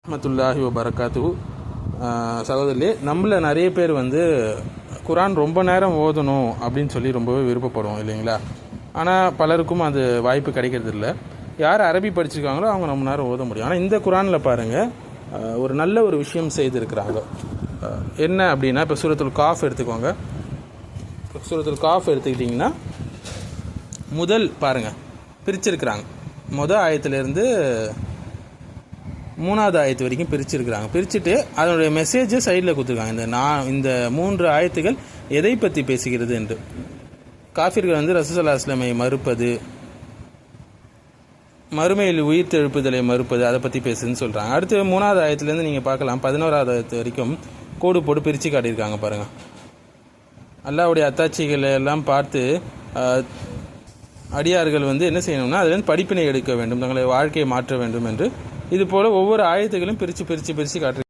ரஹ்மத்துல்லாஹி வபரகாத்து. சகோதரிலே, நம்மள நிறைய பேர் குரான் ரொம்ப நேரம் ஓதணும் அப்படின்னு சொல்லி ரொம்பவே விருப்பப்படுவோம் இல்லைங்களா? ஆனால் பலருக்கும் அது வாய்ப்பு கிடைக்கிறது இல்லை. யார் அரபி படிச்சிருக்காங்களோ அவங்க ரொம்ப நேரம் ஓத முடியும். ஆனால் இந்த குரானில் பாருங்கள், ஒரு நல்ல ஒரு விஷயம் செய்திருக்கிறாங்க. என்ன அப்படின்னா, இப்போ சூரத்துல் காஃப் எடுத்துக்கோங்க. சூரத்துல் காஃப் எடுத்துக்கிட்டிங்கன்னா முதல் பாருங்கள் பிரிச்சிருக்கிறாங்க. முதல் ஆயத்திலேருந்து 3வது ஆயத்து வரைக்கும் பிரிச்சிருக்கிறாங்க. பிரிச்சுட்டு அதனுடைய மெசேஜை சைடில் கொடுத்துருக்காங்க. இந்த 3 ஆயத்துகள் எதை பற்றி பேசுகிறது என்று. காஃபிர்கள் ரசூலுல்லாஹி ஸல்லல்லாஹு அலைஹி வஸல்லம் மறுப்பது, மறுமையில் உயிர் தெழுப்புதலை மறுப்பது, அதை பற்றி பேசுதுன்னு சொல்கிறாங்க. அடுத்து 3வது ஆயத்துலேருந்து நீங்கள் பார்க்கலாம், 11வது ஆயத்து வரைக்கும் கோடு போட்டு பிரித்து காட்டியிருக்காங்க பாருங்கள். அல்லாஹ்வுடைய அத்தாட்சிகளை எல்லாம் பார்த்து அடியார்கள் என்ன செய்யணும்னா அதுலேருந்து படிப்பினை எடுக்க வேண்டும், தங்களை வாழ்க்கையை மாற்ற வேண்டும் என்று இது போல் ஒவ்வொரு ஆயத்துகளும் பிரித்து காட்டு.